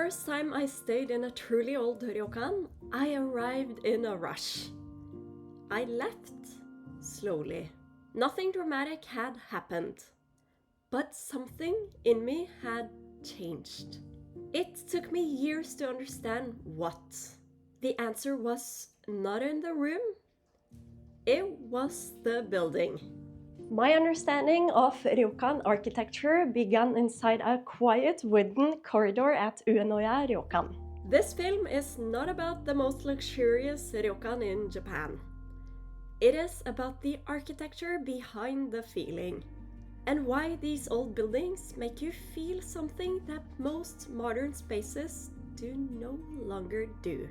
first time I stayed in a truly old ryokan, I arrived in a rush. I left slowly. Nothing dramatic had happened, but something in me had changed. It took me years to understand what. The answer was not in the room, it was the building. My understanding of ryokan architecture began inside a quiet wooden corridor at Uenoya Ryokan. This film is not about the most luxurious ryokan in Japan. It is about the architecture behind the feeling, and why these old buildings make you feel something that most modern spaces do no longer do.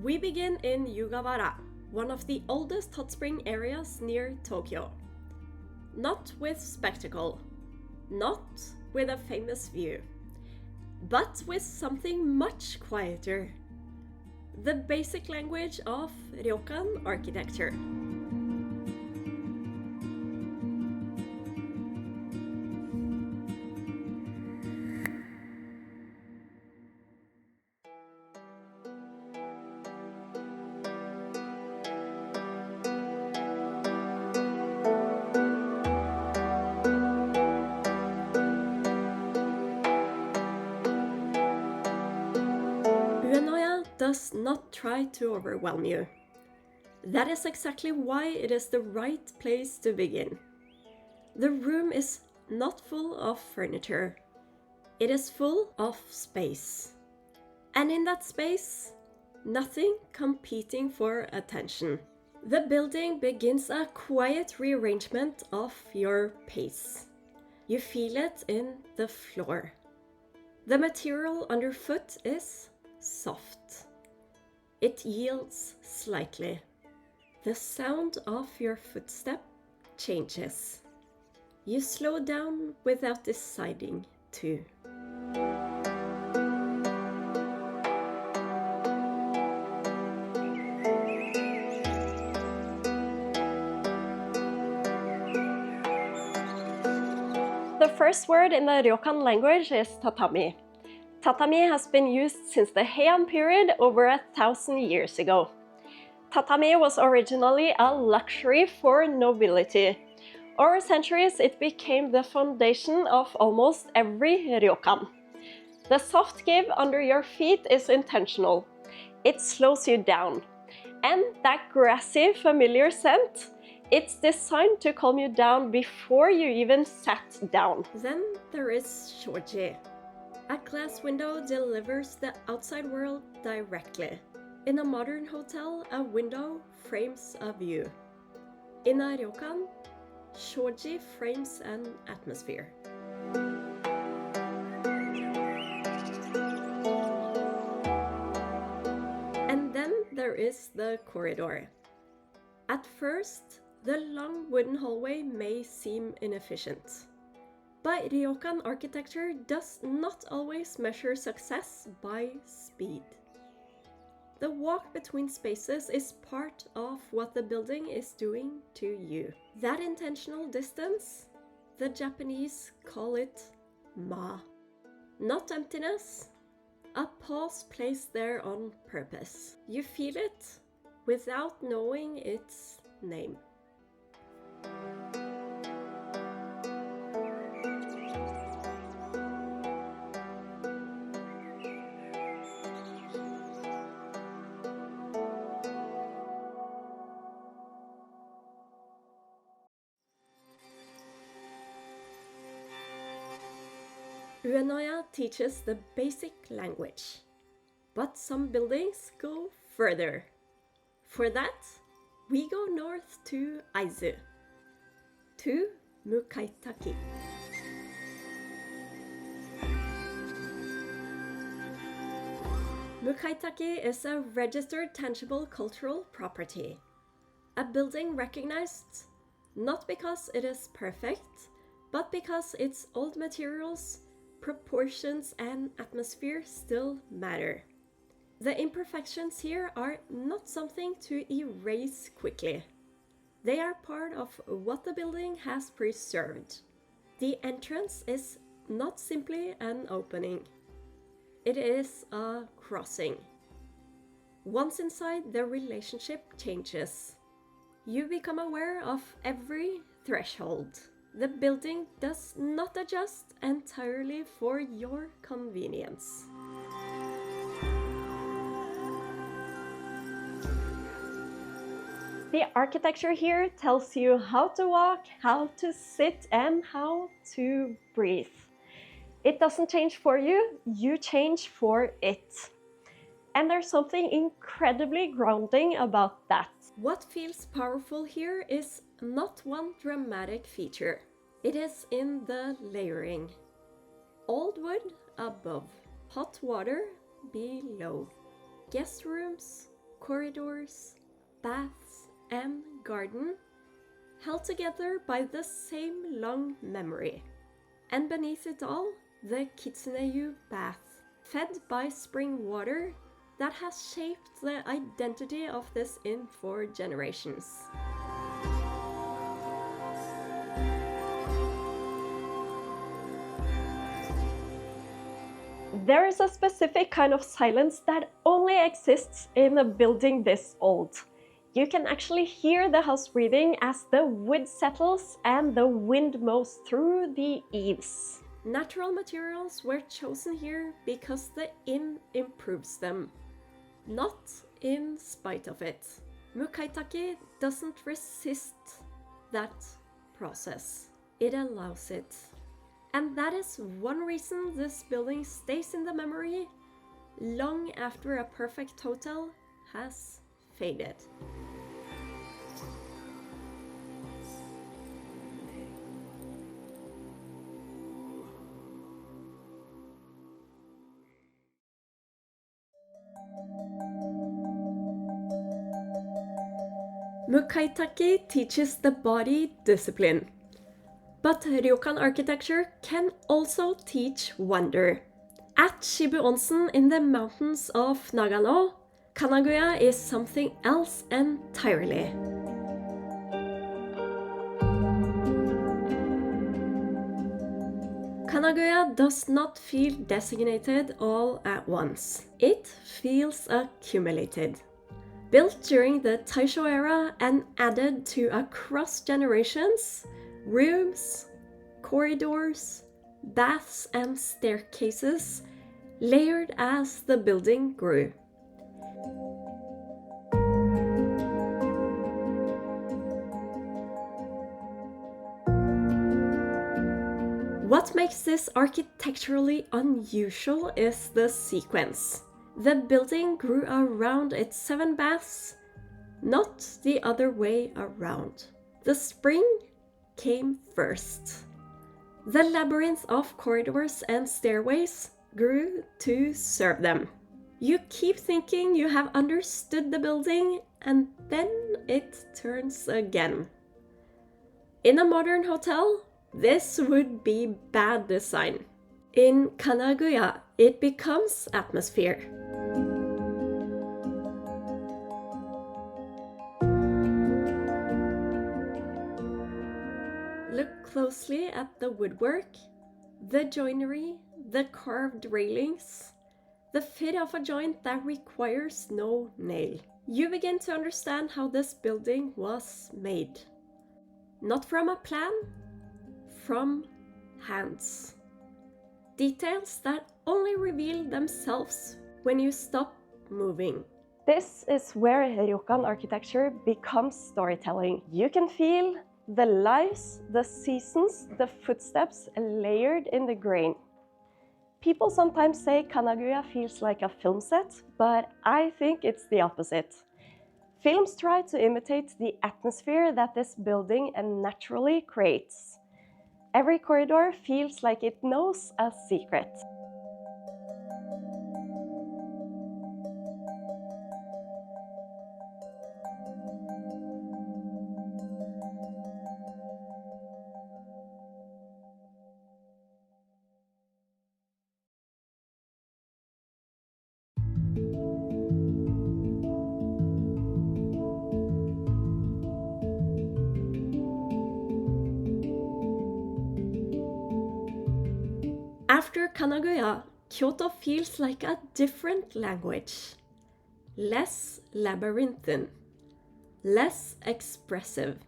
We begin in Yugawara, one of the oldest hot spring areas near Tokyo. Not with spectacle, not with a famous view, but with something much quieter. The basic language of ryokan architecture. Uenoya does not try to overwhelm you. That is exactly why it is the right place to begin. The room is not full of furniture. It is full of space. And in that space, nothing competing for attention. The building begins a quiet rearrangement of your pace. You feel it in the floor. The material underfoot is soft. It yields slightly. The sound of your footstep changes. You slow down without deciding to. The first word in the Ryokan language is tatami. Tatami has been used since the Heian period over 1,000 years ago. Tatami was originally a luxury for nobility. Over centuries, it became the foundation of almost every ryokan. The soft give under your feet is intentional. It slows you down. And that grassy, familiar scent, it's designed to calm you down before you even sat down. Then there is Shoji. A glass window delivers the outside world directly. In a modern hotel, a window frames a view. In a ryokan, Shoji frames an atmosphere. And then there is the corridor. At first, the long wooden hallway may seem inefficient. But ryokan architecture does not always measure success by speed. The walk between spaces is part of what the building is doing to you. That intentional distance, the Japanese call it ma. Not emptiness, a pause placed there on purpose. You feel it without knowing its name. Uenoya teaches the basic language, but some buildings go further. For that, we go north to Aizu, to Mukaitaki. Mukaitaki is a registered tangible cultural property, a building recognized not because it is perfect, but because its old materials, proportions and atmosphere still matter. The imperfections here are not something to erase quickly. They are part of what the building has preserved. The entrance is not simply an opening. it is a crossing. Once inside, the relationship changes. You become aware of every threshold. The building does not adjust entirely for your convenience. The architecture here tells you how to walk, how to sit, and how to breathe. It doesn't change for you, you change for it. And there's something incredibly grounding about that. What feels powerful here is not one dramatic feature. It is in the layering. Old wood above, hot water below, guest rooms, corridors, baths, and garden, held together by the same long memory. And beneath it all, the Kitsuneyu bath, fed by spring water that has shaped the identity of this inn for generations. There is a specific kind of silence that only exists in a building this old. You can actually hear the house breathing as the wood settles and the wind mows through the eaves. Natural materials were chosen here because the inn improves them, not in spite of it. Mukaitaki doesn't resist that process. It allows it. And that is one reason this building stays in the memory long after a perfect hotel has faded. Mukaitaki teaches the body discipline. But Ryokan architecture can also teach wonder. At Shibu Onsen in the mountains of Nagano, Kanaguya is something else entirely. Kanaguya does not feel designated all at once. It feels accumulated. Built during the Taisho era and added to across generations, rooms, corridors, baths, and staircases layered as the building grew. What makes this architecturally unusual is the sequence. The building grew around its 7 baths, not the other way around. The spring came first. The labyrinth of corridors and stairways grew to serve them. You keep thinking you have understood the building, and then it turns again. In a modern hotel, this would be bad design. In Kanaguya, it becomes atmosphere. Look closely at the woodwork, the joinery, the carved railings, the fit of a joint that requires no nail. You begin to understand how this building was made. Not from a plan, from hands. Details that only reveal themselves when you stop moving. This is where Ryokan architecture becomes storytelling. You can feel the lives, the seasons, the footsteps layered in the grain. People sometimes say Kanaguya feels like a film set, but I think it's the opposite. Films try to imitate the atmosphere that this building naturally creates. Every corridor feels like it knows a secret. After Kanaguya, Kyoto feels like a different language. Less labyrinthine, less expressive.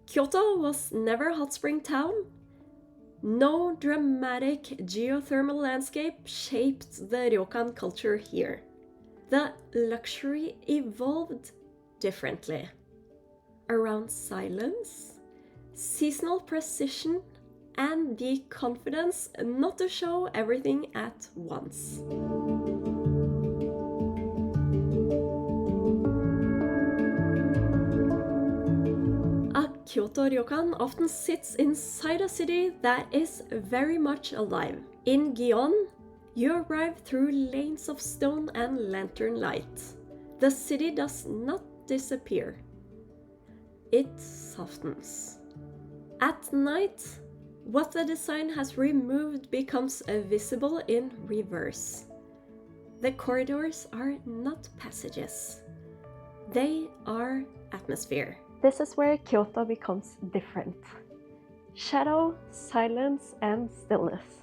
Kyoto was never a hot spring town. No dramatic geothermal landscape shaped the Ryokan culture here. The luxury evolved differently. Around silence, seasonal precision, and the confidence not to show everything at once. A Kyoto Ryokan often sits inside a city that is very much alive. In Gion, you arrive through lanes of stone and lantern light. The city does not disappear. It softens. At night, what the design has removed becomes visible in reverse. The corridors are not passages. They are atmosphere. This is where Kyoto becomes different. Shadow, silence, and stillness.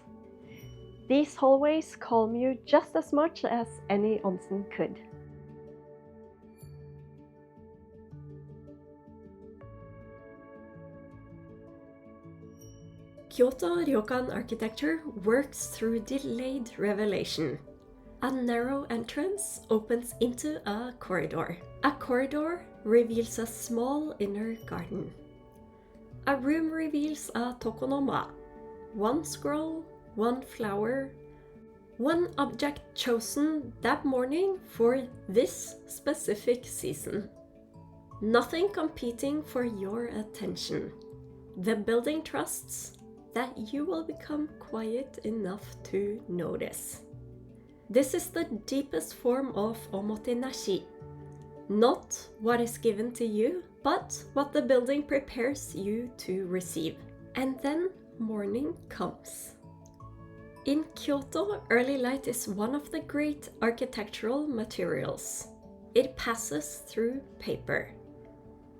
These hallways calm you just as much as any onsen could. Kyoto Ryokan architecture works through delayed revelation. A narrow entrance opens into a corridor. A corridor reveals a small inner garden. A room reveals a tokonoma, one scroll, one flower, one object chosen that morning for this specific season. Nothing competing for your attention. The building trusts that you will become quiet enough to notice. This is the deepest form of omotenashi. Not what is given to you, but what the building prepares you to receive. And then morning comes. In Kyoto, early light is one of the great architectural materials. It passes through paper.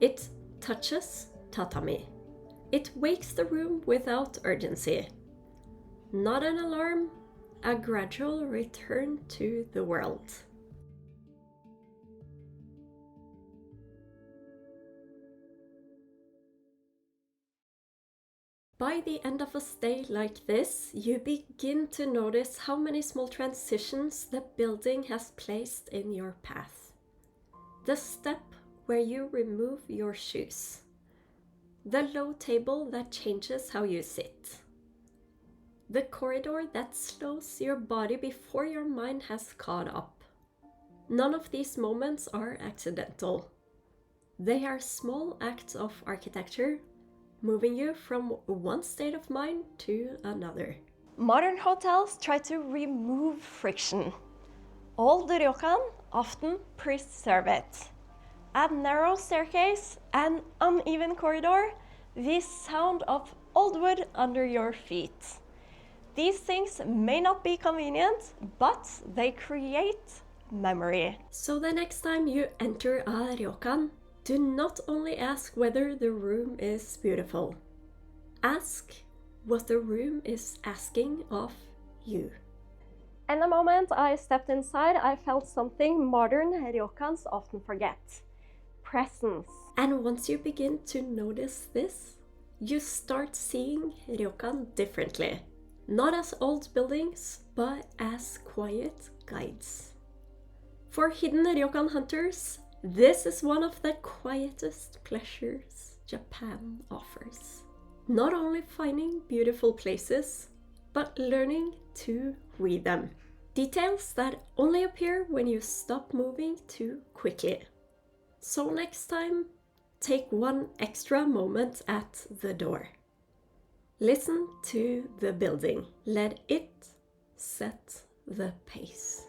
It touches tatami. It wakes the room without urgency. Not an alarm, a gradual return to the world. By the end of a stay like this, you begin to notice how many small transitions the building has placed in your path. The step where you remove your shoes. The low table that changes how you sit. The corridor that slows your body before your mind has caught up. None of these moments are accidental. They are small acts of architecture, moving you from one state of mind to another. Modern hotels try to remove friction. Old ryokan often preserve it. A narrow staircase, an uneven corridor, the sound of old wood under your feet. These things may not be convenient, but they create memory. So the next time you enter a ryokan, do not only ask whether the room is beautiful. Ask what the room is asking of you. And the moment I stepped inside, I felt something modern ryokans often forget. Presence. And once you begin to notice this, you start seeing ryokan differently. Not as old buildings, but as quiet guides. For hidden ryokan hunters, this is one of the quietest pleasures Japan offers. Not only finding beautiful places, but learning to read them. Details that only appear when you stop moving too quickly. So next time, take one extra moment at the door. Listen to the building. Let it set the pace.